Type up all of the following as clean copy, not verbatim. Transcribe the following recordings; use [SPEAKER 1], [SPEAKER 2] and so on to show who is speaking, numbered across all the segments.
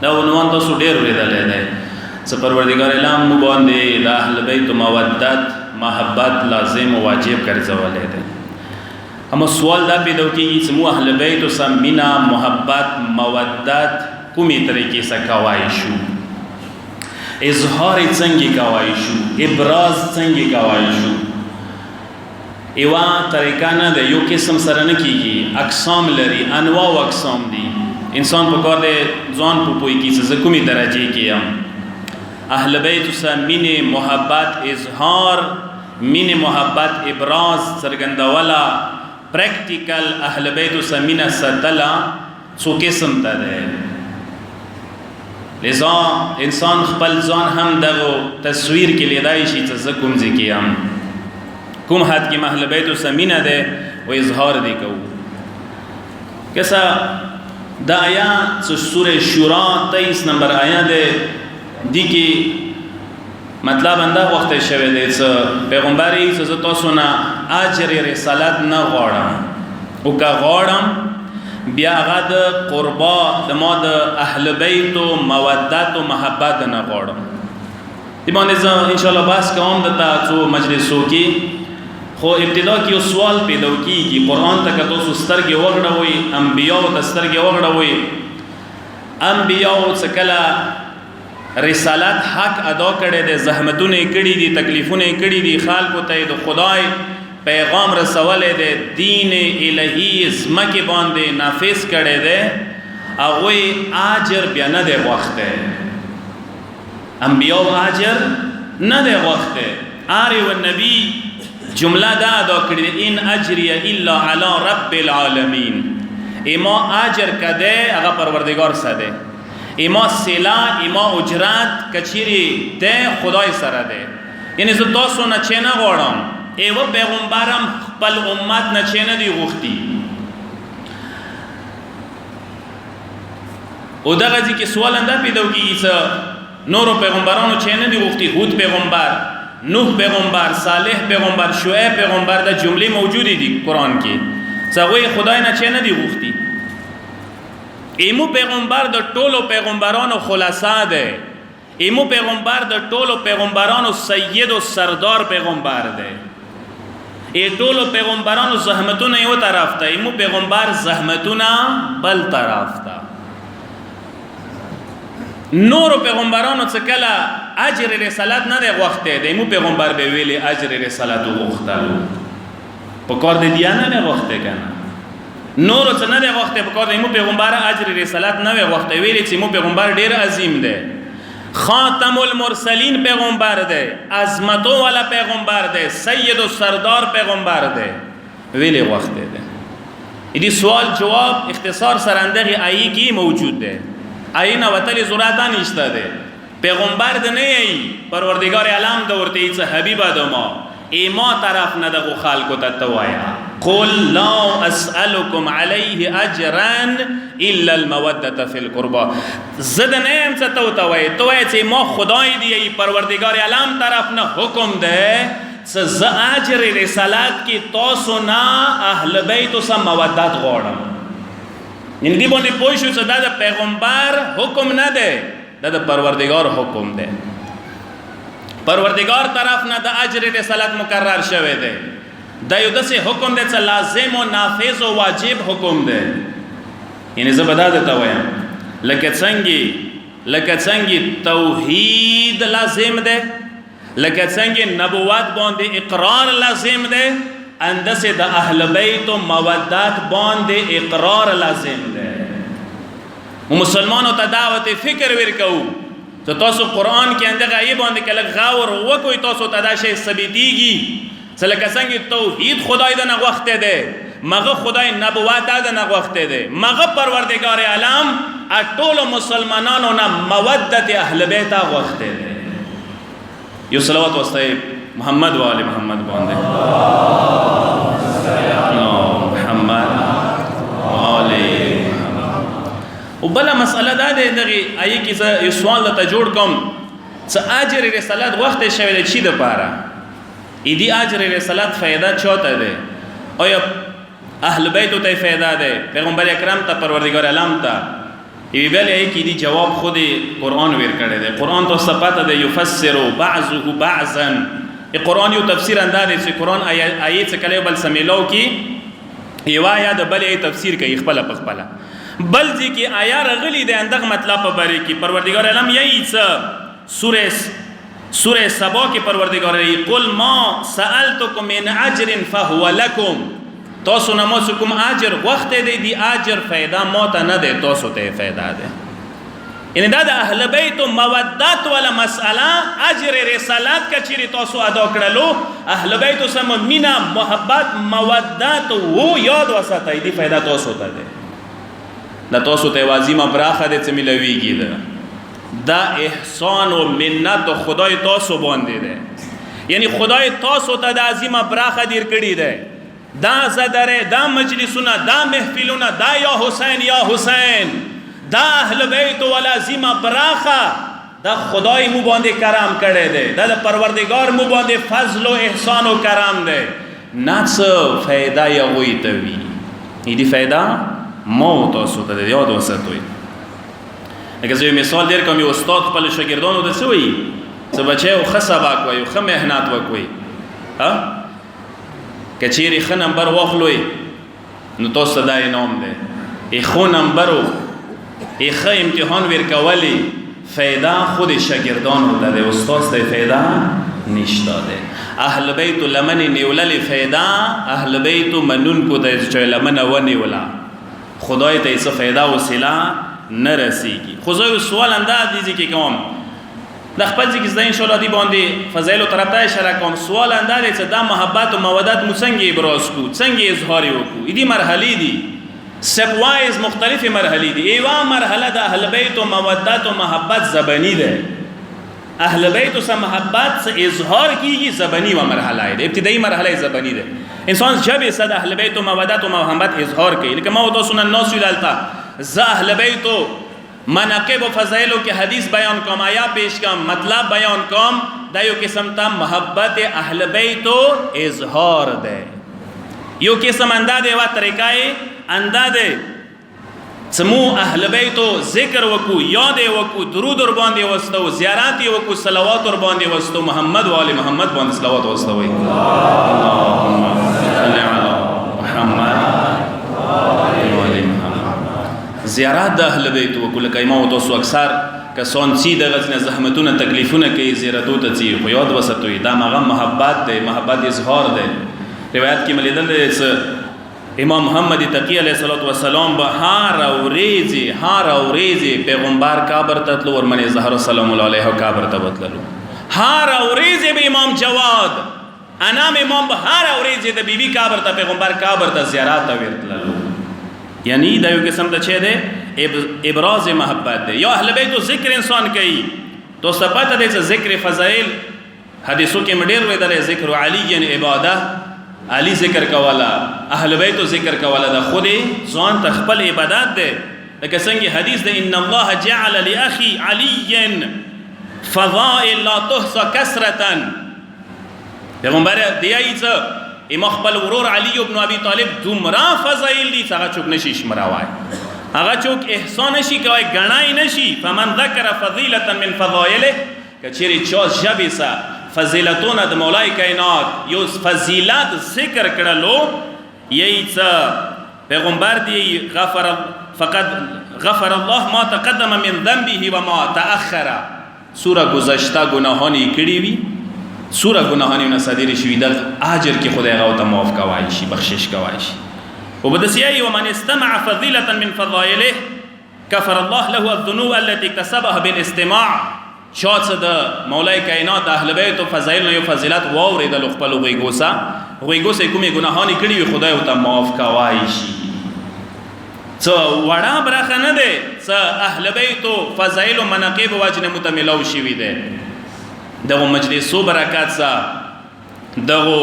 [SPEAKER 1] دا عنوان تاسو ډېر اورېدلی دی چې پروردګار عالم مو باندې د اهل بیت محبت لازم و واجب ګرځولی دی. اما سوال دا پیدا کېږي چې مو اهل بیتو سره مینه محبت مودت کومې طریقې سره کوای شو، اظهار یې څنګه کوای شو، ابراز څنګه کوای شو. یوه طریقه نه ده، یو قسم سره نه کېږي، اقسام لري، انواع و اقسام دي. انسان په کار دی ځان په پوهې کې چې زه کومې درجې کې یم. اهل بیتو سره مینې محبت اظهار، مینې محبت ابراز څرګندوله، پریکټیکل اهل بیتو سره مینه ساتله څو قسم ته دی. لذا انسان خپل ځان هم دغه تصویر کې لیدای شي چې زه کوم ځای کې یم، کوم حد کې اهل بیتو سره مینه دی و اظهار دی کوو. کسا دا آیات چې سوره شورا 23 نمبر آیات دی، دی کې مطلب انده وخت شوی دی چې پیغمبر یې چې زه تاسو نه اجر رسالت نه غواړم، او که غواړم بیا هغه د قربا د ما د اهل بیتو مودت و محبت نه غواړم. دې باندې زه انشاءالله بحث کوم دلته څو مجلسو کې. خو ابتدا کې یو سوال پیدا کېږي، قرآن ته که تاسو سترګې وغړوئ، انبیاو ته سترګې وغړوئ، انبیاو څه کله رسالت حق ادا کړی دی، زحمتونه یې کړي دي، تکلیفونه یې کړي دي، خلکو ته د خدای پیغام رسولی دی، دین الهی ځمکې باندې نافذ کړی دی، هغوی اجر بیا نه دی غوښتی. انبیاو اجر نه دی غوښتی. هر یو نبی جمله دا ادا کړې دی، ان اجریه الا علی رب العالمین. اما اجر کده هغه پروردگار سره دی، اما سلا اما اجرت کچیری ده خدای سره ده. یعنی زه تاسو نه چه نه غواړم، ایوه پیغمبرم خپل امت نه چه نه دی غوښتي. او دغه ځای کې سوال انده پیدا کېږي چې نورو پیغمبرانو چه نه دی غوښتي، هود پیغمبر، نوح پیغمبر، صالح پیغمبر، شعیب پیغمبر، دا جملې موجودې دي قرآن کې چې هغوی خدای نه چه نه دی غوښتي. ایمو پیغمبر د ټولو پیغمبرانو خلاصه ده، ایمو پیغمبر د ټولو پیغمبرانو سید و سردار پیغمبر ده. ای ټولو پیغمبرانو زحمتونه یو طرف ته، ایمو پیغمبر زحمتونه بل طرف ته. نورو پیغمبرانو څه کله اجر رسالت نه دی غوښتی، د ایمو پیغمبر به ویلي اجر رسالت وغوښتلو، په کار د دیانه نه غوښتی که نه. نورو څه نه دی غوښتی، په کار د ایمو پیغمبر اجر رسالت نه وی غوښتی، ویلي چې ایمو پیغمبر ډېر عظیم دی، خاتم المرسلین پیغمبر دی، عظمتو والا پیغمبر دی، سید و سردار پیغمبر دی، ویلي غوښتی دی. دې سوال جواب اختصار سرندغی آیی کی موجود دی، آیی نه وتلی ضرورت نشته دی. پیغمبر دی نه ای، پروردگار عالم د ورته ای چې حبیبه د ما ایما طرف نه دغو خلکو ته ته وایه، قل لا اسألکم علیه اجرا الا المودة فی القربا. زه د نه یم څه ته ورته وایې، ته وایې چې ما خدای دی ای، پروردگار عالم طرف نه حکم دی چې زه اجر رسالت کې تاسو نه اهل بیتو سره مودت غواړم. یعنې دې باندې پوه شو چې دا د پیغمبر حکم نه دی، دا د پروردگار حکم دی. پروردگار طرف نه د اجر رسالت مقرر شوی دی. دا یو داسې حکم دی چې لازم و نافذ و واجب حکم دی. یعنې زه به دا درته وایم لکه څنګه توحید لازم دی، لکه څنګه نبوت باندې اقرار لازم دی، اندسې د اهل بیت و مودت باندې اقرار لازم دی. و مسلمانو ته دعوت فکر ورکوو چې تاسو قرآن کې اندغه ای باندې که لږ غور وکوئ، تاسو ته دا شی ثابتېږي چې لکه څنګه توحید خدای د نه غوښتی دی، مغه خدای نبوت د نه غوښتی دی، مغه پروردگار عالم ټولو مسلمانانو نه مودت اهل بیت غوښتی دی. یو صلوات واسطه محمد و آل محمد باندې، محمد و آل. او بله مسئله دا دی دغې آیې کې زه یو سوال درته جوړ کوم چې اجر رسالت غوښتی شوی دی چی دپاره؟ ایدی اجر رسالت فایده چاته دی؟ آیا اهل بیتو ته فایده دی؟ پیغمبر اکرم ته، پروردگار عالم ته؟ ای بل ای کی دی جواب خود قرآن ور کړی دی. قرآن تو صفات دی یفسر بعضه بعضا. ای قرآن یو تفسیر انداز چې قرآن آیت څخه کله بل سمیلو کی ایوا یا د بل ای تفسیر کوي خپل په خپل بل ځکه آیا رغلی دی اندغه مطلب په باره کې پروردگار علم یی څه سوره سبا کې پروردگار ای قل ما سألتکم من اجر فهو لكم. تاسو نه مو کوم اجر وخت دی اجر فائدہ مو ته نه دی تاسو ته فائدہ دی. ان دا د اهل بیت مودت ولا مسأله اجر رسالت کچری تاسو ادا کړلو اهل بیت سم مینا محبت مودت وو یاد وساتای دی فائدہ تاسو ته دی. دا تاسو ته وازیمه براخه د چمیلویږي دا احسان و منت خدای تاسو باندې دی. یعنی خدای تاسو ته د عظیمه براخه دیر کړی دی. دا زدره دا مجلسونه دا محفلونه دا یا حسین دا اهل بیت ولا عظیمه براخه دا خدای مو باندې کرم کړی دی. دا د پروردگار مو باندې فضل و احسان و کرم دی. ناڅ فائدہ یا وی ته وی دې فائدہ مو تاسو ته یاد وساتوي. لکه زه مثال در کوم یو استاد خپل شاګردانو ته څه وایي چې بچو ښه سبق وایي ښه مهنت وکوي ها کچېری ښه نمبر واخلوي نو تاسو دا انعام دی. ای خو نمبرو ای ښه امتحان ورکولی فایده خود شاګردانو ته دی استاد ته فایده نشته دی. اهل بیت لمن نیولل فایده اهل بیت منون کو ته چې لمن ونیولا خدای ته څه فایده وسیله نه رسیږي. خو زه سوال انداز دي کې کوم د خپل ځکه زه ان شاء الله دی باندې فضایل طرف ته اشاره کوم. سوال انداز چې دا محبت او مودت مو څنګه ابراز کو څنګه اظهار وکړو دي مرحله دي سب وایز مختلف مرحله دي. ایوا مرحله د اهل بیت او مودت او محبت زبانی ده. اهل بیت سره محبت سے اظهار کیږي زبانی و مرحله ده. ابتدائی مرحله زبانی ده. انسان جب صد اهل بیت و مودت و محبت اظهار کوي لکه ما تو سنن الناس ولالتا ز اهل بیت مناقب و فضائل کے حدیث بیان کم آیا پیش کم مطلب بیان کم دا یو قسم تا محبت اہل بیت و اظہار دے. یو قسم اندازے و طریقہ اندازے سمو اہل بیت و ذکر وکو یاد وکو درود اور باندے وستو زیارات وکو صلوات اور باندے وستو محمد والی محمد باندے صلوات وستو اللہم صلی علی محمد زیارات د اهل بیت وکول کایما او تاسو اکثر کسان سی د غزنه زحمتونه تکلیفونه کوي زیارتو ته ځي خو یاد وساتوي دا مغه محبت دی محبت اظهار دی. روایت کې ملیدل امام محمد تقی علیہ الصلوۃ والسلام به هر اوریزي پیغمبر کابر ته تلو ورمنه زهرا سلام الله علیه کابر ته وتلو هر اوریزي به امام جواد انام امام به هر اوریزي د بیبي کابر ته پیغمبر کابر ته زیارت ورتلو. یعنی دا یو قسم ته چه ده ابراز محبت ده. یا اهل بیت ذکر انسان کوي تو ثبت ده ذکر فضائل حدیثو کې مډیر وې ده ذکر علی عبادت علی ذکر کولا اهل بیت ذکر کولا ده خود ځان ته خپل عبادت ده. لکه څنګه حدیث ده ان الله جعل لاخي علي فضائل لا تحصى كثرة. پیغمبر دیایته اما خپل ورور علی ابن ابي طالب دومره فضایل دي هغه چوک نشي شمراوای هغه چوک احسان نشي کوي غنای نشي. فمن ذکر فضیلة من فضائله کچری چا جبسا فضیلتون د مولای کائنات یو فضیلت ذکر کړلو یی څه پیغمبر دی فقد غفر الله ما تقدم من ذنبه وما تاخر. سوره گذشته گناهانی کړی وی سوره گناهانی نه صدر شوی د اجر کې خدای غو ته معاف کوي شي بخشش کوي شي. وبدسیای ومن استمع فضیلة من فضائله كفر الله له الذنوب التي اكتسبها بالاستماع. چاڅ د مولای کائنات اهل بیت او فضایل یو فضیلت واورید ل خپل غویګوسه کومه گناهانی کړی خدای ته معاف کوي شي. څو وړا برخه نه ده څ اهل بیت او فضایل او مناقب واجنه متملو شي وي ده. دغه مجلسو برکات سا دغه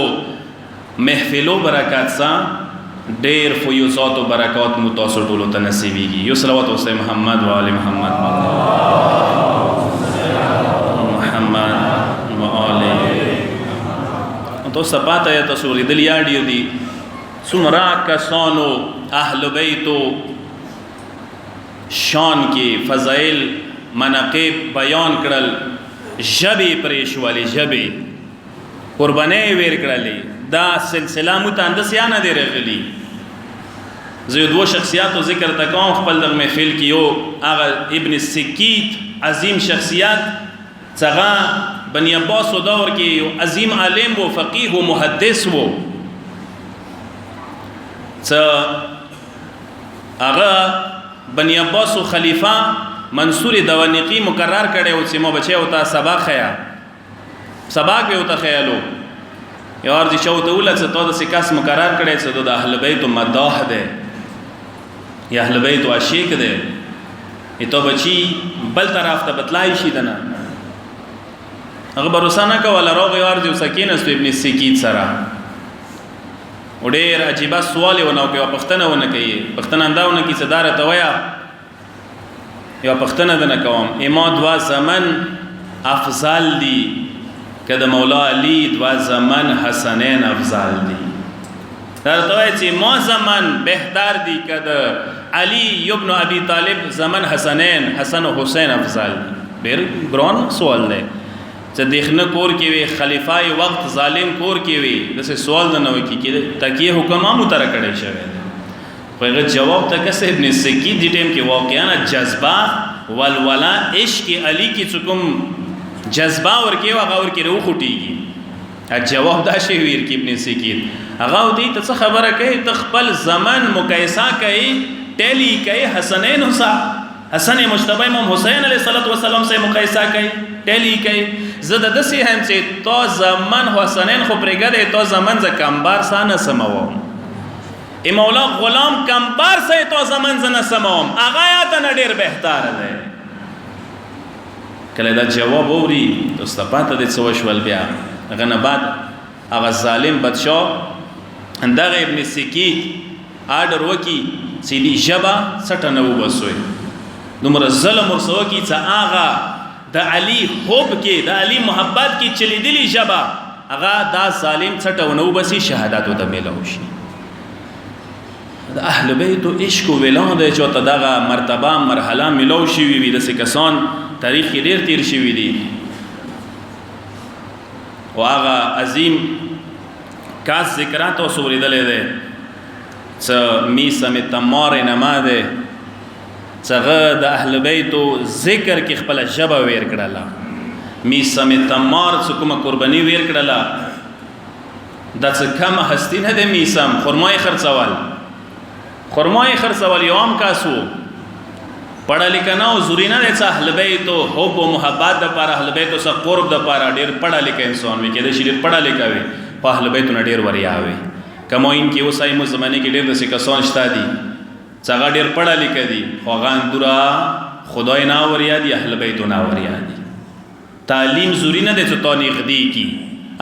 [SPEAKER 1] محفلو برکات سا ډیر فیوزات او برکات متاثر ټولو ته نصیبېږي. یو صلوات وسه محمد و آل محمد و آل تو سپاته یا تصویر دل یاډیو دي څومره کسانو اهل بیت شان کې فضائل مناقب بیان کړل، ژبې پرې شولې، ژبې قربانۍ ویر کړلې. دا سلسله مو ته انداسې نه دی راغلي. زه یو دوه شخصیاتو ذکر ته کوم خپل دغه محفل کې. یو هغه ابن سکیت عظیم شخصیت څنګه بني عباس دور کې یو عظیم عالم و فقیه و محدث و. هغه بني عباس خلیفہ منصور دوانقی مقرر کړي او چې مو بچي او تا سبق خیا سبق به او ته خیالو یو ارزي شو ته ولڅ ته د سکاس مقرر کړي چې د اهل بیت مداح ده یا اهل بیت عاشق ده. ته بچي بل طرف ته بتلای شي دنه هغه بروسانه کوله روغ یو ارزي سکینه ابن سکیت سره وړیر عجیب سوال ونه کوي پښتنه ونه کوي پښتنه انداونه کی صدارت ویا یا پښتنه دنه کوم اما دوا زمن افضل دي کده مولا علی دوا زمن حسنین افضل دي. درته وای چې ما زمن بهتر دي کده علی ابن ابي طالب زمن حسنین حسن و حسین افضل دي. ډیر ګران سوال دی چې دښنه کور کې وي خلیفای وخت ظالم کور کې وي دسه سوال نه وي کې تکیه حکم مو تر کړی شوی. پیغه جواب ته کس ابن سکی دی ټیم کې واقعا جذبه ولولا عشق علی کی څکم جذبه ورکی او غور کې روح خټیږي. جواب دا شی ویر کې ابن سکی هغه دې ته خبره کوي تخپل زمن مقایسه کوي ټلی کوي حسنین حسن مجتبی امام حسین علیہ الصلوۃ والسلام سے مقایسه کوي ټلی کوي. زده د سي هم چې تو زمن حسنین خو پرګه تو زمن ز کمبار سانه سمو مولا غلام کمبار سے تو زمن زنه سموم اغا یا ته ډیر بهتر ده. کله دا جواب اوري دوستپاته د څه وشول بیا هغه نه بعد هغه ظالم بادشاہ اندغه ابن سکیت آرډر وکي چې دی جبا سټنه وبسوي دومره ظلم ورسو کی چې هغه د علی حب کې د علی محبت کې چلی دلی جبا هغه دا ظالم سټونه وبسي شهادت ته ملو شي. د اهل بیت عشق او ولادت چې ته دغه مرتبه مرحله ملو شي وي د سکسان تاریخ کې ډیر تیر شوی دی. او هغه عظیم کاس ذکرات او سوریدلې ده چې میسم تمار نما ده څنګه د اهل بیت ذکر کې خپل جبه ویر کړله. میسم تمار څه کومه قرباني ویر کړله د څه کم هستی نه ده. میسم خرمای خرڅول یو عام کاسو پڑھا لکھا نہ او ضروری نه ده اهل بیت او حب او محبت د پر اهل بیت او قرب د پر ډیر پڑھا لکھا انسان وي کې د شیر پڑھا لکھا وي په اهل بیت نه ډیر وریا وي کموین کې اوسای مو زمانه کې ډیر د سکسان شتا دي څنګه ډیر پڑھا لکھا دي خوغان دورا خدای نه وریا دي اهل بیت نه وریا دي. تعلیم ضروری نه ده چې تو نغدي کی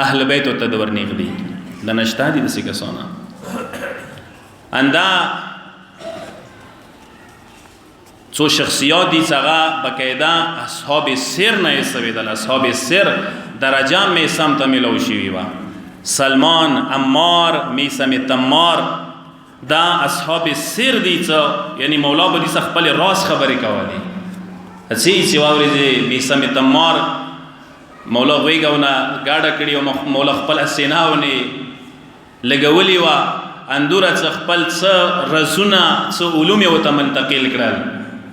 [SPEAKER 1] اهل بیت او تدور نغدي د نشتا دي د سکسان اندا څو شخصیات دي څنګه بقاعده اصحاب سر نه سویدل اصحاب سر درجه می سم ته ملو شي وا سلمان عمار میسم تمار دا اصحاب سر دي څو یعنی مولا به دي خپل راز خبرې کوي. اسی چې واوري میسم تمار مولا ویګاونه گاډه کړي او مولا خپل سیناونه لګولي وا اندوره خپل څه رزونه څه علوم یو ته منتقل کړل.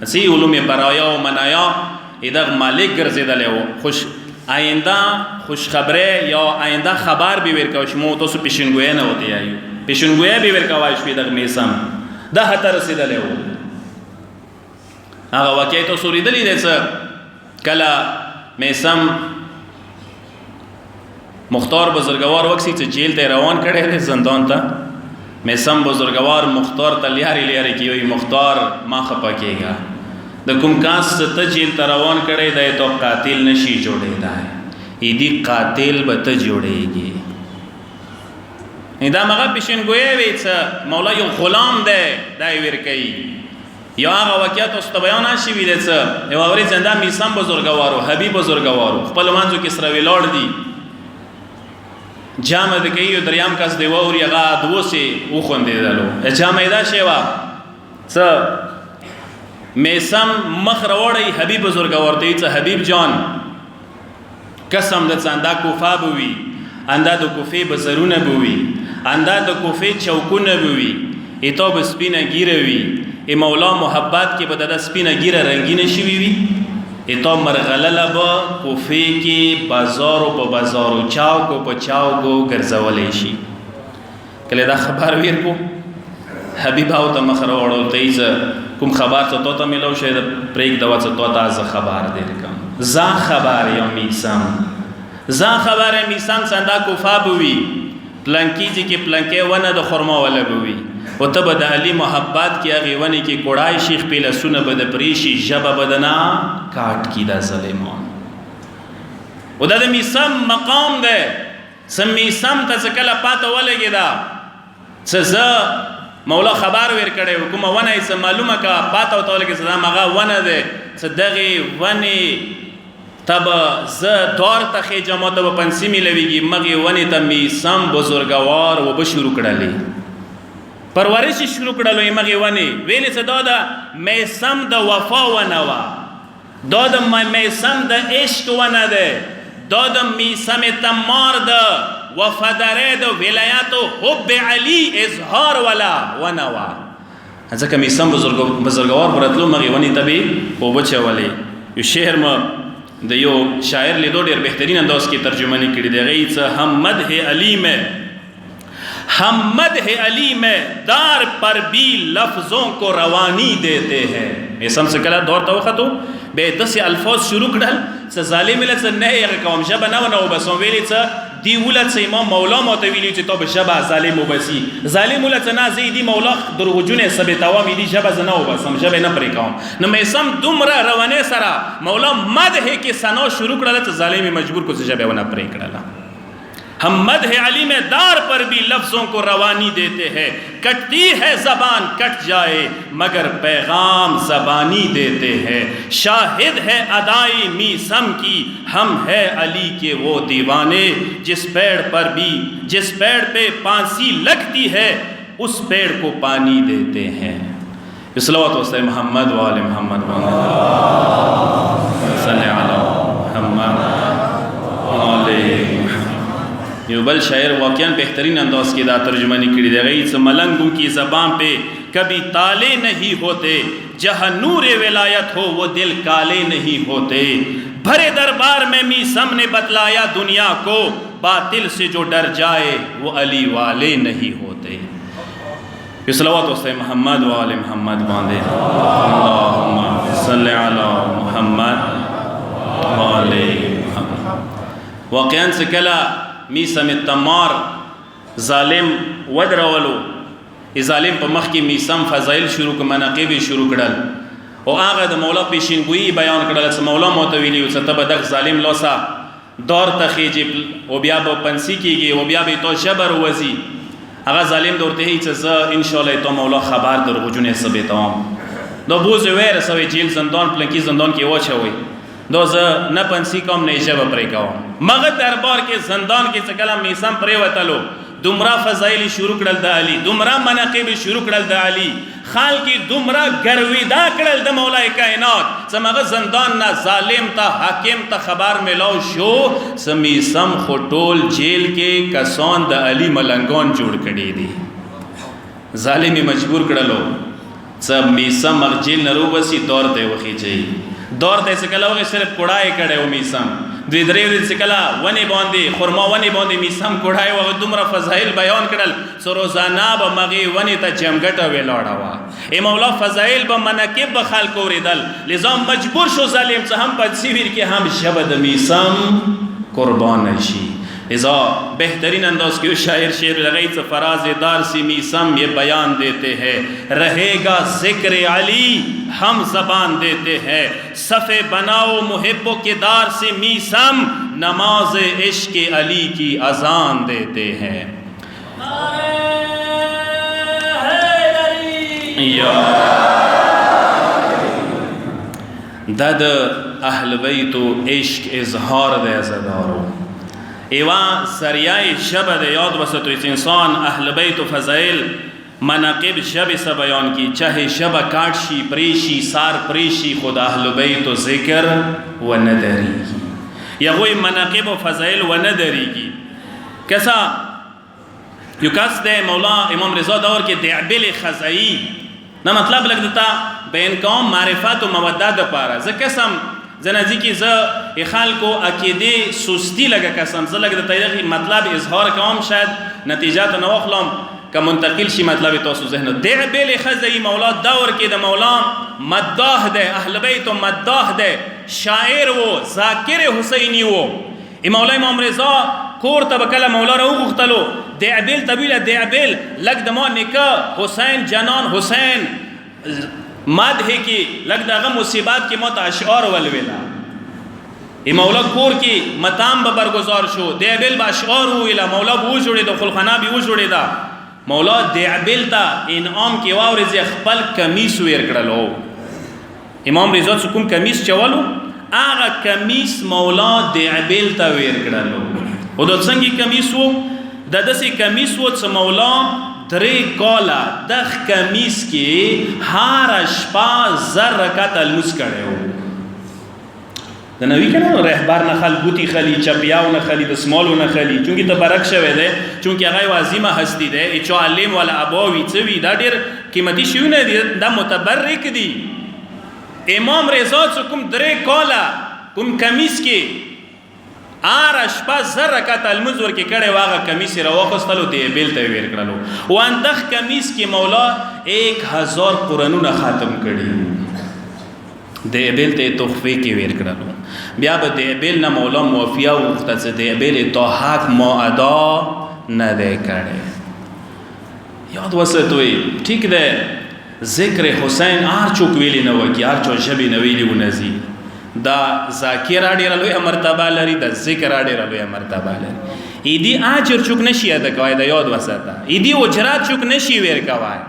[SPEAKER 1] اسی علوم برایا و منایا ادغ مالک ګرځیدل او آینده خوش خبره یا آینده خبر به ورکوش مو تاسو پیشنګوی نه وتی ایو پیشنګوی به ورکوای شوی دغه میسم د هته رسیدل او هغه واقعیت تاسو ریدلې ده کله میسم مختار بزرګوار وکسي چې جیل ته روان کړي ده زندان ته میسم بزرګوار مختار تلیاری کیوي مختار ما خپا کېګا د کوم کاس ته جیل ته روان کړي دی ته قاتل نشي جوړېدای ایدی قاتل به ته جوړېږي. دا مغه پیشنګوی وي چې مولا یو غلام دی دای ور کوي یا هغه واقعیت اوس ته بیان شي وي چې یو اوري زنده میسم بزرګوارو حبیب بزرګوارو خپل منځو کې سره ویلوړ دي جامه د کيو دریام کس دی ووري هغه دوسه و خوندې دلو جامه دا شی وا څه میسم مخ روړی حبیب بزرگ ورته ته حبیب جان قسم د څندا کوفه بوي اندا د کوفه بزرونه بوي اندا د کوفه چوکونه بوي ایتو بسپینه ګیره وی ای مولا محبت کې به د سپینه ګیره رنگینه شي وی ایتو مرغلله به کوفه کې بازارو په بازارو چاوکو په چاوکو ګرځولې شي کله دا خبر ویر کو حبیب او ته مخره وړو ته کوم خبر ته تو ته ملو شه پریک دوا ته تو ته خبر دې کوم ز خبر یو میسم ز خبر میسم څنګه کوفه بوي پلانکی چې کې پلانکې ونه د خرما ولا بوي او ته به د علی محبت کې هغه ونه کې کوړای شیخ په لسونه به د پریشي جبه بدنا کاټ کی دا ظالمان او د میسم مقام ده سم میسم ته کله پاته ولګی دا څه مولا خبر ور کړي کومه ونه یې معلومه کا پاته او تول کې صدا مغه ونه ده صدغه ونه تب ز دور ته جماعت په پنسي ملويږي مغه ونه ته میسم بزرګوار و به شروع کړلې پرورش شروع کړلې مغه ونه ویلې صدا دا میسم د وفا ونه وا دا د میسم د عشق ونه ده دا د میسم تمار ده وفاداره د ولایت حب علی اظهار ولا ونه وا ځکه میسم بزرګوار برتلو مغه ونه تبي او بچولې یو شعر ما د یو شاعر لیدو ډیر بهترین انداز کې ترجمانی کړی دی غي څه هم مدح علی میں ہم مدح علی میں دار پر بھی لفظوں کو روانی دیتے ہیں میسم سے کلا دور تو وختو به 10 الفاظ شروع کړل څه ظالم له څه نه یې قوم شبه نه ونه وبسو ویلی څه دی ولت څه امام مولا مت ویلی چې تو به شبه ظالم وبسی ظالم له څه نه زیدی مولا دروغجونه ثبتوا می دی شبه نه وبسم شبه نه پرې کوم نو میسم دومره روانه سره مولا مدح کې سنا شروع کړل څه ظالم مجبور کو څه شبه ونه پرې کړل ہم مدح علی میں دار پر بھی لفظوں کو روانی دیتے ہیں کٹتی ہے زبان کٹ جائے مگر پیغام زبانی دیتے ہیں شاہد ہے ادائی میسم کی ہم ہے علی کے وہ دیوانے جس پیڑ پہ پانسی لگتی ہے اس پیڑ کو پانی دیتے ہیں صلوات و سلام محمد و آل محمد صلی علی محمد یو بل شاعر واقعا بہترین انداز کی دا ترجمانی کری دے گئی څه ملنگوں کی زبان پہ کبھی تالے نہیں ہوتے جہاں نور ولایت ہو وہ دل کالے نہیں ہوتے بھرے دربار میں میسم نے بتلایا دنیا کو باطل سے جو ڈر جائے وہ علی والے نہیں ہوتے صلوات و سلام محمد و آل محمد باندے اللہم صلی علی محمد و آل محمد واقعا سے کلا میسم تمار ظالم ودرولو ظالم په مخ کې میسم فضائل شروع ک مناقب شروع کړل او هغه د مولا پیشنګوئی بیان کړل چې مولا متویلی او ستب د ظالم لوسا دور تخیج او بیا په پنسي کېږي او بیا به تو شبر وزي هغه ظالم دورته هي چې ان شاء الله ته مولا خبر درغجونه سبه تمام دو بوز ویر سوي جیل زندان پلنکی زندان کې واچوي دوز نه پنسي کوم نه جواب پرې کوم مغه دربار کې زندان کې څکلا میسم پرې وتلو دومره فضایل شروع کړل د علی دومره مناقب شروع کړل د علی خال کې دومره ګرویدا کړل د مولای کائنات څمغه زندان نه ظالم ته حاکم ته خبر ملو شو سمیسم خټول جیل کې کسان د علی ملنګون جوړ کړي دي ظالمی مجبور کړلو سمیسم جیل نه روبسي دور ته وخی چي دور ته سکلا وغه صرف کوړای کړه او میسم دوی درې ورځې سکلا ونی باندې خرما ونی باندې میسم کوړای او دومره فضایل بیان کړل سو روزانه به مغي ونی ته جمګټه ویلاړه وا ای مولا فضایل به مناقب به خلق اوریدل لزام مجبور شو ظالم څه هم په سیویر کې هم شبد میسم قربان شي اذا بہترین انداز کی شاعر شعر لگئی تو فراز دار سی میسم یہ بیان دیتے ہیں رہے گا ذکر علی ہم زبان دیتے ہیں صفے بناؤ محبوں کے دار سے میسم نماز عشق علی کی اذان دیتے ہیں دد اہل بیت عشق اظہار دے زدارو ایوا سریای شب د یاد وسطو انسان اهل بیت و فضائل مناقب شب سے بیان کی، چاہے شب کاٹشی پریشی سار پریشی، خدا اہل بیت و ذکر و ندریگی، یا وہی مناقب و فضائل و ندریگی. کیسا یو کس دے مولا امام رضا دور کے دعبل خزائی نا مطلب لگ دیتا بین قوم معرفت و مودت پارا. ز قسم زنازی کی ز اخال کو عقیدے سستی لگا قسم ز لگ دیتا یہ مطلب اظہار قوم شاید نتیجات نوخلم کا منتقل شی مطلب توسو ذہن. دعبل خزائی مولا دور کے دا مولا مداح دے اہل بیت و مداح دے، شاعر وہ ذاکر حسینی وہ. مولا امام رضا کور تبکل مولا رو غختلو دعبل طبیل دعبل لگ دمو نکا حسین جنان حسین مدح کی لگ دغه مصیبات کی موت اشعار والویلا. مولا کور کی متام برگزار شو دعبل با اشعار ویلا مولا بو جوړی د خلخنا بي و جوړی دا مولا دعبل تا انعام کی واورز خپل کمیس ویر کړلو. امام رضا کوم کمیس چوالو آغا کمیس مولا دعبل تا ویر کړلو. او د څنګه کمیس وو د دسي کمیس وو چې مولا درې کالا دغ کمیس کې هر شپه زر رکعت المس کړو. د نوی کنه رهبر نه خل بوتی خلی چپیاو نه خلی د سمالو نه خلی چونکی ته برک شوه ده چونکی هغه عظیمه هستی ده اچو علم ولا اباوی څوی دا ډیر قیمتي شیونه دي دا متبرک دي. امام رضا کوم درې کالا کوم کمیس کې آرش پا زر رکعت المز ورکی کڑے واغا کمیسی رو واخستلو دعبل تا ویر کرلو. واندخ کمیس کی مولا 1000 قرآنون خاتم کردی دعبل تا تخفی کی ویر کرلو. بیا با دعبل نا مولا موفیا وقتا سے دعبل تا حق ما ادا ندے کردے. یاد وسطوی ٹھیک دے ذکر حسین آر چوک ویلی نوکی آر چو جبی نویلی و نزی دا ذاکر ډیره لوی مرتبه لري، د ذکر ډیره لوی مرتبه لري. ایدی اجر چوک نشي ادا کوي دا یاد وساته. ایدی اجرات چوک نشي ویر کوي.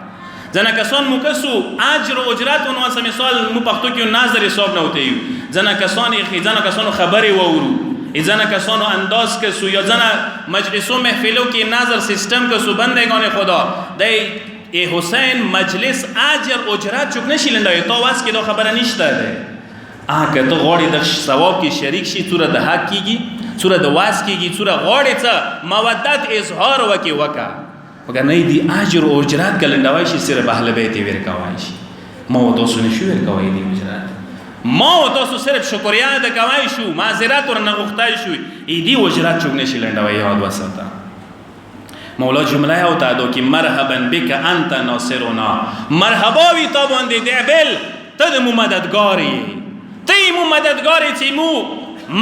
[SPEAKER 1] ځنه کسان مکسو اجر او اجرات نو سم مثال مو پختو کې نظر حساب نه وتی. ځنه کسان یې ځنه کسانو خبري وورو. ځنه کسانو انداز کې سو یا ځنه مجلسو محفلو کې نظر سیستم کې سو بندگان خدا دای ای حسین مجلس اجر اجرات چوک نشي لندای تو واس کې دا خبره نشته ده. که تو غاړې د ثواب کې شریک شي څوره د حق کېږي څوره د واس کېږي څوره غاړې څه مودت اظهار وکې وکړه مګر نه دي اجر او اجرات ګلنډوای شي صرف اهل بیت ویر کوای شي. ما و تاسو نشو ویر کوای دي اجرات ما و تاسو صرف شکریا د کوای شو معذرت ورنه غوښتای شو ایدي اجرات چوک نشي لنډوای یاد وساته. مولا جمله او تا دو کې مرحبا بک انت ناصرنا مرحبا وی تا باندې دعبل ته د مددګاری تیمو مددگاری تیمو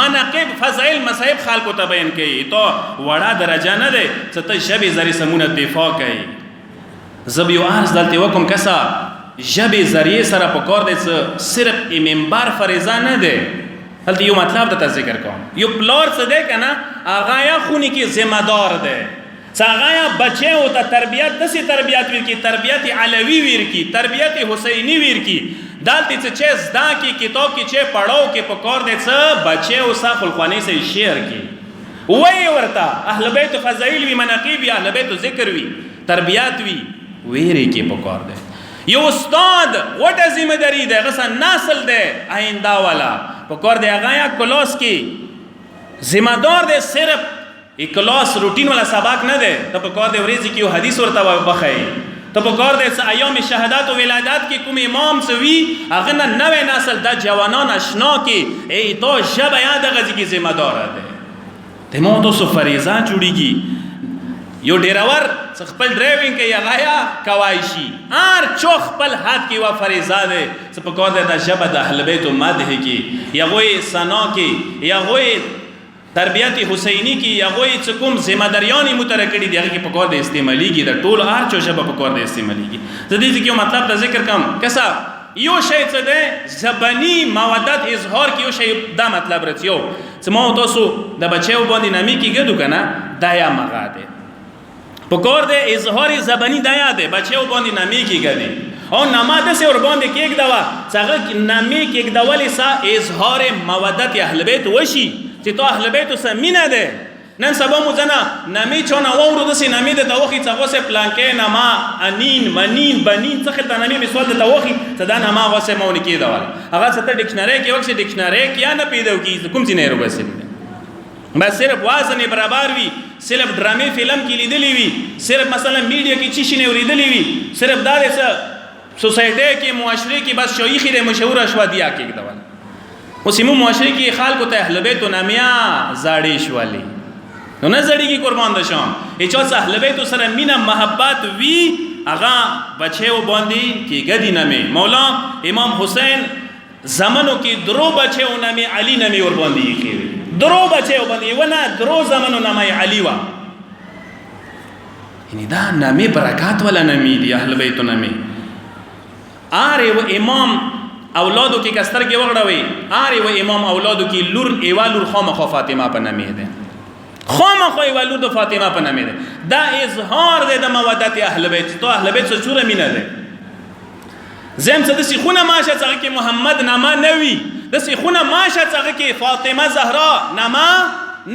[SPEAKER 1] مناقب فضائل مصائب خلقو تبین کئی تو وڑا درجہ نہ دے ستا جب ذریع سمون دفاع کئی. زبیو عرض دلتی وکم کسا جب ذریع سر پکار دے صرف منبر فریضہ نہ دے دلتی یو مطلب دتا ذکر کن یو پلار سے دے کنا آغایا خونی کی ذمہ دار دے آغایا بچے ہوتا تربیت دسی تربیت ویر کی تربیت علوی ویر کی تربیت حسینی ویر کی دالتی چه زدا کی کتاب کی چه پڑھو کی پکار دے چه بچے اسا خلقانی سے شعر کی وی ورتا اہل بیت فضائل وی مناقب وی اہل بیت ذکر وی تربیت وی ویری کی پکار دے. یہ استاد وٹا ذمہ داری دے غصہ ناسل دے آئندہ والا پکار دے اگایا کلاس کی ذمہ دار دے صرف ایک کلاس روٹین والا سباق نہ دے تو پکار دے وریزی کی حدیث ورتا بخئی تو پکار دے ایام شہادات و ولادات کی کم امام سوی اغنا نوے نسل دا جوانان اشنا کی ای تو جب یاد غزی کی ذمہ دار دے تیمون تو سو فریضہ جوڑی گی یو ڈیراور خپل ڈرائیونگ کے یا غایا کوائشی آر چو خپل ہاتھ کی و فریضہ دے پکار دے دا جب دا اہل بیت و مدح کی یا غوی ثنا کی یا غوی تربیت حسینی کی یا غوی چکم ذمہ داریانی مترکڑی دی کی پکار دے استعمالی کی دا ټول هر چو شبه پکار دے استعمالی کی زدی کیو مطلب دا ذکر کم کسا یو شی څه ده زبانی مودت اظهار کی یو شی دا مطلب رتیو سمو تاسو د بچو باندې نامی کی ګدو کنه دایا مغا ده پکار دے اظهار زبانی دایا ده بچو باندې نامی کی ګدی او نماده سے اور باندې کېک دوا څنګه نامی کېک دوالی سا اظهار مودت اهل بیت وشي چې تو اهل بیت سره مینه ده نن سبا مو ځنه نامې چونه واورو داسې نامې د توخي څه غوسه پلانکې نما انین منین بنین څه ته نامې مثال د توخي څه دا نما غوسه مونږ کې دا وال هغه څه ډکشنری کې وخت ډکشنری کې یا نه پیدا کی کوم څه نه رو بس بس صرف وازن برابر وي صرف ډرامې فلم کې لیدلې وي صرف مثلا میډیا کې چی شي نه ورېدلې وي صرف دا څه سوسایټي کې معاشري کې بس شویخي د مشهور اشوادیا کې دا وال اوسمو معاشري کې خلکو ته اهل بیت نامیا زاړې شوالي نو نه زړیږي قربان ده شم هیڅ اهل بیت سره مینا محبت وی هغه بچو باندې کې ګدی نامه مولا امام حسین زمانو کې درو بچو نامه علی نامه ور باندې کې درو بچو باندې ونه درو زمانو نامه علی وا یعنی دا نامه برکات ولا نامه دی اهل بیت نامه اره و امام اولادو کې کستر کې وغړوي اره و امام اولادو کې لور ایوالور خامخ فاطمه په نامه ده خامخ ایوالور د فاطمه په نامه ده دا اظهار ده د مودت اهل بیت تو اهل بیت څه چوره مینه ده زم څه د شيخونه ماشه څنګه کې محمد نامه نوي د شيخونه ماشه څنګه کې فاطمه زهرا نامه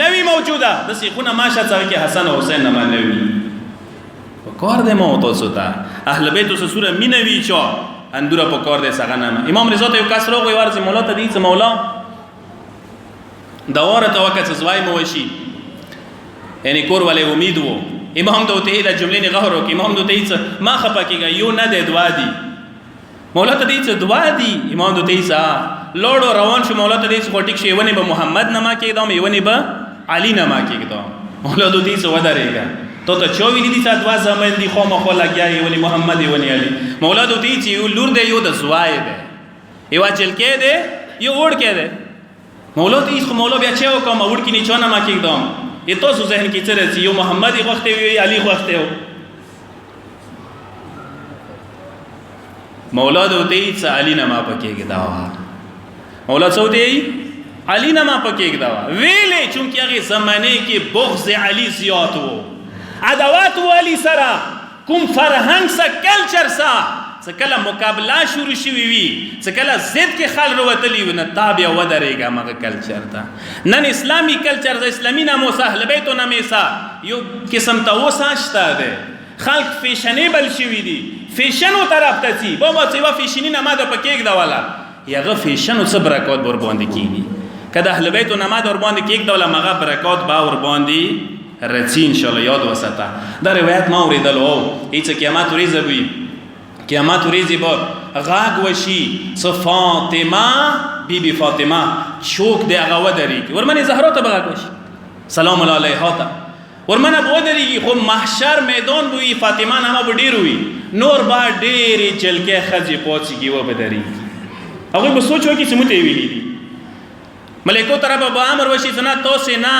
[SPEAKER 1] نوي موجوده د شيخونه ماشه څنګه کې حسن او حسین نامه نوي کار ده مو تاسو ته اهل بیت څه سوره مینه وی چا اندورا په کار ده څنګه نامه امام رضا ته یو کس راغی ورته مولا ته دې مولا دواره ته وکړه زوای مو وشي یعنی کور والے امید وو امام ته ته دا جملې نه غوړو کې امام ته ته ما خپه کېږي یو نه د دعا دی مولا ته دې دعا دی امام ته ته لوړو روان شو مولا ته دې کوټیک شي ونه به محمد نما کېدم یونه به علی نما کېدم مولا ته دې ودارېګا تو ته چوي دي ته دعا زمين دي خو مخ لګیاي ونی محمد ونی علی مولا ته دې چې لور دې یو د زوای ده یو چل کې ده یو وړ کې ده مولا ته خو مولا بیا چې وکم وړ کې نه چونه ما کېدم یہ تو ذہن کی طرح یو محمد ہی وقت ہوئی علی وقت ہو مولا دوتے ہی علی نما پکے گا داوا مولا سوتے ہی علی نما پکے گا داوا ویلے چونکہ اگر زمانے کے بغض علی زیاد ہو عدوات و علی سرا کم فرهنگ سا کلچر سا سکلا مقابلہ شروع شوی وی سکلا زد کے خال روتلی و تابع ودرے گا مغا کلچر تا نن اسلامی کلچر دا اسلامی نامو سا اہل بیتو نامی سا یو قسم تا وہ ساشتا دے خلق فیشنی بل شوی دی فیشنو طرف تا تی بابا سیوا فیشنی نما دا پکیک دا والا یا غا فیشنو سا برکات بور باندی کی گی کدا اہل بیتو نما دا ور باندی کیک دا والا مغا برکات با ور باندی رچی انشاءاللہ یاد وسطا دا روایت ما وریدلو ایچا قیامات ریزه بوی قیامت ریزی با غاگ وشی سو فاطمه بی بی فاطمه چوک دے اغا ودریگی ورمانی زهرا تا بغاگ وشی سلام علیها تا ورمانا با ودریگی خو محشر میدان بوی فاطمه نما با دیر ہوئی نور با دیری جلکے خزی پوچی گی و بدریگی اگر با سوچ وکی سمو تیویلی دی ملکو طرف با امر وشی سنا تو سنا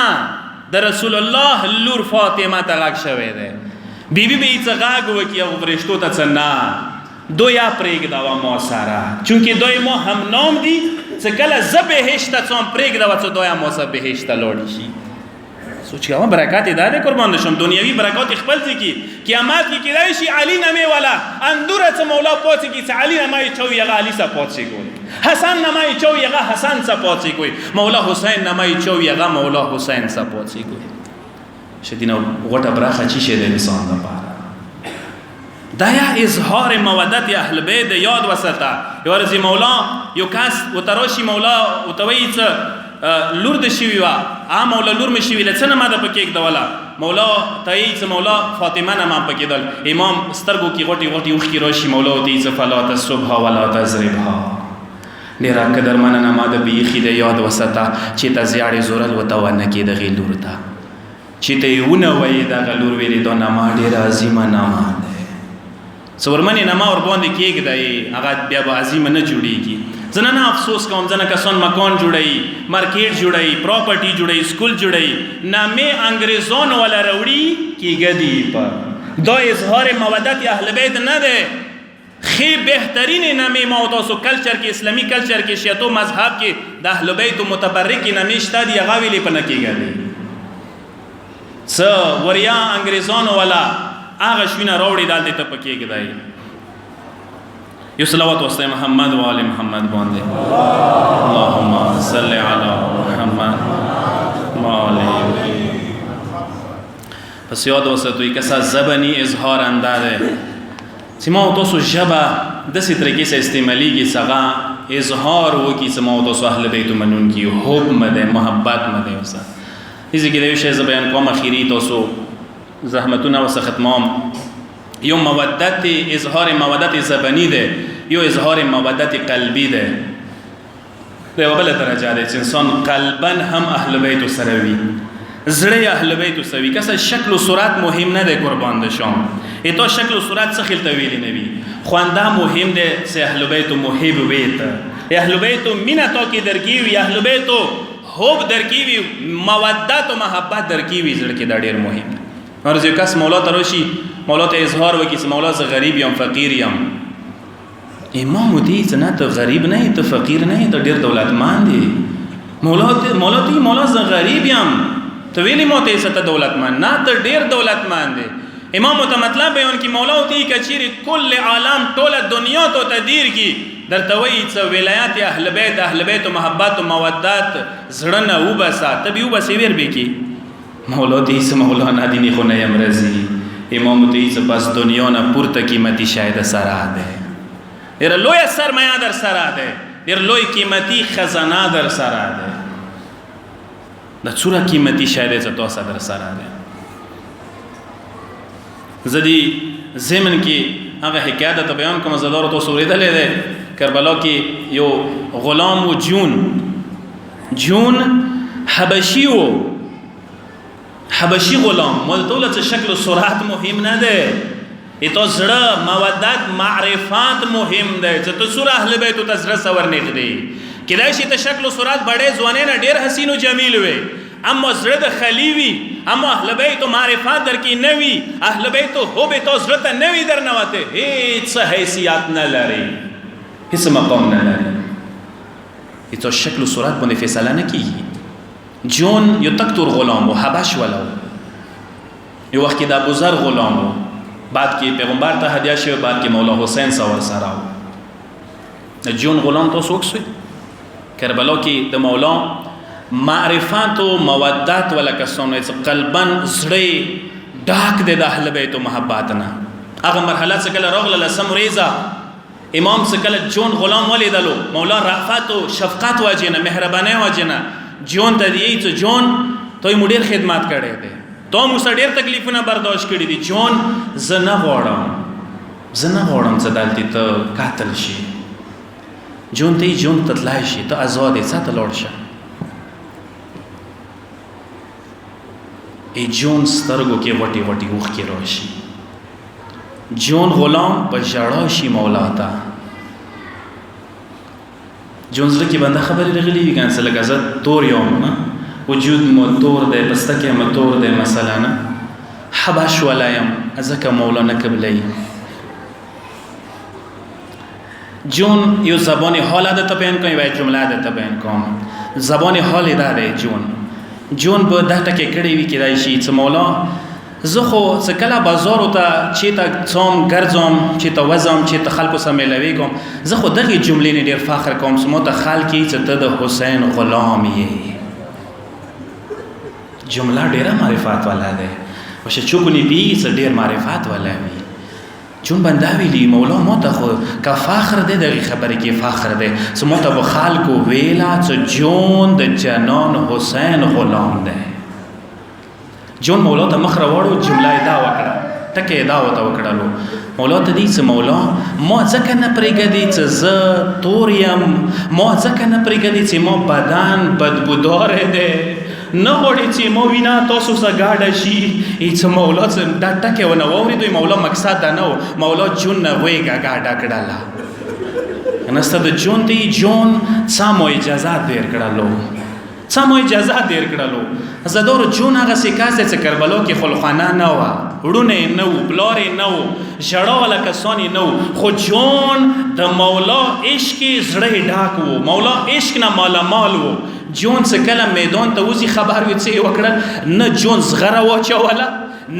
[SPEAKER 1] در رسول اللہ لور فاطمه تا غاگ شوه دے بی بی بی ایچا غاگ وکی اگو فرشتو تا سنا دو یا پریگ داوا مو سارا چونکہ دوی مو ہم نام دی سکلا زبهشتا چون پریگ داوا چو دویا مو زبهشتا لوڑی شی سوچی اما برکات داده قربان دشم دنیاوی برکات اخبال سی کی قیامات کی کدایشی علی نمی والا اندورت مولا پوچی کی علی نمائی چو یغا علی سا پوچی کوئی حسن نمائی چو یغا حسن سا پوچی کوئی مولا حسین نمائی چو یغا مولا حسین سا پوچی کوئی شدینا غوطا براخا چی شده انسان دا پارا دایا اظهار مودت اهل بیت یاد وسطا یارزی مولا یو کس و تراشی مولا و توییت لور د شوی وا مولا لور می شوی لڅنه ما د پکېک دولا مولا تاییت مولا فاطمه نه ما پکې دل امام سترګو کې غټي غټي وخ کې راشي مولا او دې صفلات الصبح ولا تزربها ډیر قدر من نه ما د بیخي د یاد وسطا چې ته زیاړې زورل وته ونه کې د غیلور ته چې ته یونه وې د غلور ویلې دو نه ما ډیر عظیمه نامه سورمنی نما ور باندې کېږي هغه بیا به عظیم نه جوړیږي زنه نه افسوس کوم زنه کسان مکان جوړي مارکیټ جوړي پراپرټي جوړي سکول جوړي نامه انګريزون ولا وروړي کېږي دی پر دا اظهار مودت اهل بیت نه ده خی بهترین نامه ما تاسو کلچر کې اسلامی کلچر کې شیعه مذهب کې د اهل بیت متبرک نامه شته دی هغه ویلې پنه کېږي څ وریا انګريزون ولا آغا شوینا روڑی دالتے تا پکیے گدائی یو صلوات واسطے محمد و آل محمد باندے اللہم صلی علی محمد و آل پس یاد وساتوي کسا زبنی اظهار انداده چې ما تاسو ژبه داسې طریقې سره استعمالېږي چې هغه اظهار وکړي چې ما تاسو اهل بیتو منونکي یو، حب مه دی، محبت مه دی. ورسره دې ځای کې د یو شی زه بیان کوم اخري تاسو زحمتونه ورڅخه ختموم. یو مودت اظهار مودت زبنی دی، یو اظهار مودت قلبی دی. د یوه بله درجه دی چې انسان قلبا هم اهل بیتو سره وي، زړه اهل بیتو سره وي. کسه شکل و صورت مهم نه دی قربان د شام، ایتا شکل و صورت څه خیل تویلی نوی خوانده مهم دی چې اهل بیتو محب ویت، اهل بیتو مینه تا کی درکیوی، اهل بیتو حب درکیوی، مودت و محبت درکیوی. زړه کې دا ډیر مهم دی. هر یو کس مولا ته راشي، مولا ته اظهار وکړي چې مولا زه غریب یم، فقیر یم. امام ودی چې نه ته غریب نه، ته فقیر نه، ته ډیر دولتمند دی. مولا ته مولا زه غریب یم، ته ویلی مو ته ست دولتمند نه، ته ډیر دولتمند دی. امام ته مطلب بیان کی مولا ته کچیر کل عالم ټول دنیا ته تدیر کی درته وی چې ولایت اهل بیت و محبت و مودت زړه نه وبسا ته به وبسې ور به کی مولا ته چې مولانا دیني خو نه امرزي. امام ته چې بس دنیا نه پورته قیمتي شاید سره ده، ډیر لوی سرمایه در سره ده، ډیر لوی قیمتي خزانه در سره ده، د څوره قیمتي شاید چې تاسو در سره ده. زدی زمن کې هغه حکایت ته بیان کوم زدار تاسو ورېدلې ده. کربلا کې یو غلام و جون حبشي و حبشي غلام مول دولت شکل و صورت مهم نه ده، ایتا زړه مودت معرفات مهم ده چې تو سوره اهل بیت ته زړه سور نږدې کله شي ته شکل و صورت بڑے ځوانه نه ډیر حسین او جمیل وي، اما زړه د خلیوی، اما اهل بیت معرفات در کې نوی، اهل بیت حب تو زړه ته نوی در نواته، هیڅ حیثیت نه لري، هیڅ مقام نه لري. ایتا شکل و صورت باندې فیصله نه کیږي. جون یو تکتور غلام و حبش ولو یو وخت د ابو ذر غلام و، بعد کې پیغمبر ته هدیه شوی، بعد کې مولا حسین سره سره و. جون غلام تاسو وکړئ کربلا کې د مولا معرفت و مودت ولا کسونه چې قلبا زړه ډاک د اهل بیت و محبت نه. هغه مرحله څخه کله راغله لسم ریزه امام څخه کله جون غلام ولیدلو، مولا رأفت و شفقت واجنه، مهرباني واجنه. جون ته دی چې جون ته مو ډیر خدمت کړی دی، ته مو سره ډیر تکلیفونه برداشت کړی دي. جون زه نه غواړم چې دلته ته قاتل شي. جون ته تلای شي، ته آزاد یې، څه ته لاړ شه. ای جون سترګو کې وټي اوښکې راشي. جون غلام په ژړا شي مولا ته. جون زړه کې بنده خبرې رغلي وي کنه لکه زه تور یم، وجود مو تور دی، پستکه مو تور دی مثلا نه، حبش ولایم ځکه مولا نه قبلوي. جون یو زبان حال عادت بیان کوي، یو جمله عادت بیان کوم. زبان حال دا دی. جون به دا ټکي کړي وي کېدای شي چې مولا زه خو څه کله بازار ته چېرته څوم ګرځم، چېرته وځم، چېرته خلکو سره میلاویږم، زه خو دغې جملې نه ډېر فخر کوم چې ما ته خلک یې چې ته د حسین غلام یې. جمله ډېره معرفت والا دی، وشه چوکونی پیږي چې ډېر معرفت والا وي. چون بنده ویلي مولا ما ته خو که فخر دی دغې خبرې کې فخر دی چې ما ته به خلکو ویله چې جون د جنان حسین غلام دی. جون مولا ته مخ راوړو، جمله دا وکړه، ټکه دا وکړلو. مولا ته دی چې مولا ما ځکه نه پرېږدي چې زه تور یم، ما ځکه نه پرېږدي چې ما بدن بدبودار دی، نه غواړي چې ما وینا تاسو سره ګاډه شي. چې مولا دا ټکه ونه واورېدو، مولا مقصد دا نه و، مولا جون نه ویږه ګاډه کړله. نسته د جون ته جون څه مو اجازه دیر کړلو. زدور جون هغه سکاسه چې کربلا کې خلخانه نه و، وړونه نه و، بلار نه و، ژړا ولا کسانی نه و، خو جون د مولا عشق زړه ډاک و، مولا عشق نه مالامال و. جون څه کله میدان ته وځي خبر وي څه وکړل، نه جون زغره واچوله،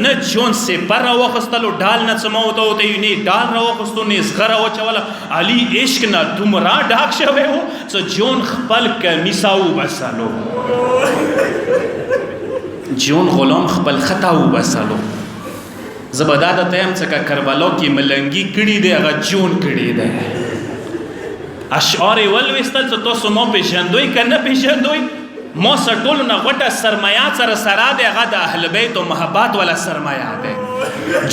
[SPEAKER 1] نه جون سپر راوخستلو، ډال نه څموته وته نه ډال راوخستو، نه زغره واچوله. علي عشق نه دومره ډاک شوی و چې جون خپل کمیساو بسلو. جون غلام خپل خطا وبسلو زبدا د تیم څخه کربلا کې ملنګي کړي دی هغه جون کړي دی اشعار ولوستل څه تاسو مو پیژندوي کنه پیژندوي مو سټول نه غټه سرمایا سره دی هغه د اهل بیت او محبت ولا سرمایا دی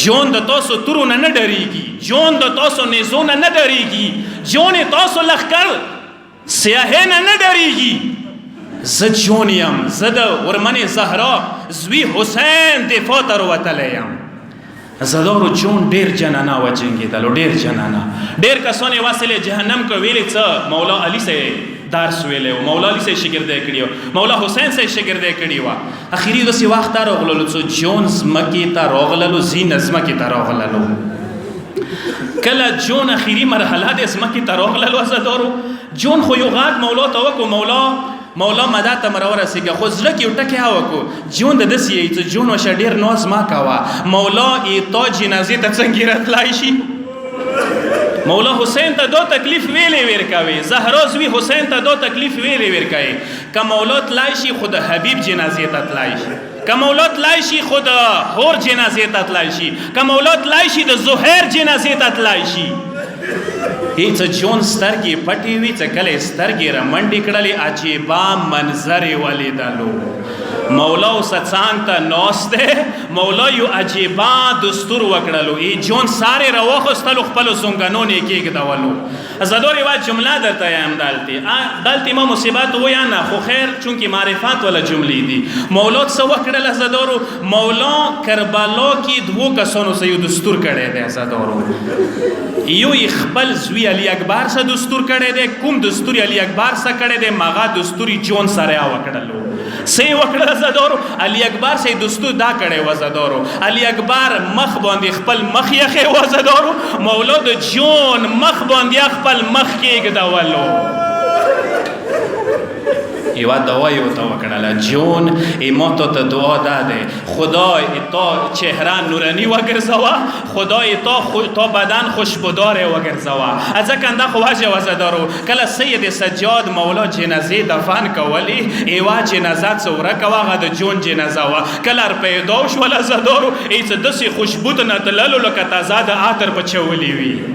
[SPEAKER 1] جون د تاسو ترونه نه ډریږي جون د تاسو نزونه نه ډریږي جون تاسو لخر سیاهه نه ډریږي ز جونیم زد ورمنه زهرا زوی حسین دفاع تر وتلیم زدارو جون ډیر جنانا و جنگیدلو ډیر جنانا ډیر کسانې واسله جهنم کو ویلې څه مولا علی سے درس ویلې مولا علی سے شاګردې کړیو مولا حسین سے شاګردې کړیو اخیری د سی وخت راغلو څو جون زمکی ته راغللو زین زمکی ته راغللو کله جون اخیری مرحله د زمکی ته راغللو زدارو جون خو یو غاټ مولا ته وکړو مولا مدد ته مرور سیګه خو زړه کې وټکه وکړو جون د دسی ته جون وش ډیر نوز ما کاوه مولا ای تو جنازه ته څنګه راتلای شي مولا حسین ته دو تکلیف ویلې ورکاوي زهرا زوی حسین ته دو تکلیف ویلې ورکاي ک مولا تلای شي خود حبیب جنازه ته تلای شي ک مولا تلای شي خود هور جنازه ته تلای شي ک مولا تلای شي د زهیر جنازه ته تلای شي هیڅ جون سترګې پټې وي څه کله سترګې را منډې کړلې عجیبا منظر ولیدلو مولا سڅان ته نوسته مولا یو عجیبا دستور وکړلو ای جون ساره راوخستلو خپل سنگانو نه کېږدولو زدوري وا جمله درته یم دالتي ما مصیبت و یا نه خو خیر چونکی معرفت ولا جملې دي مولا څه وکړل زدورو مولا کربلا کې دوه کسانو سره یو دستور کړی دی زدورو یو خپل زوی علی اکبر سره دستور کړی دی کوم دستور علی اکبر سره کړی دی ماغه دستوري جون سره وکړلو سی وکړه زدورو علی اکبر سره دستور دا کړی و زدورو علی اکبر مخ باندې خپل مخ یې و زدورو مولود جون مخ باندې خپل مخ کېږدولو یوا دعا یو تا وکړه جون ایماتو ته دعا داده خدای تا چهره نورانی وګرځوا خدای تا بدن خوشبودار وګرځوا ازکه انده خو واجه وزدارو کله سید سجاد مولا جنازه دفن کولی ایوا جنازه څوره کواغه د جون جنازه وا کله پیدا شو ولا زدارو ایڅ دسی خوشبو نه تللو لکه تازه د عطر بچولی وی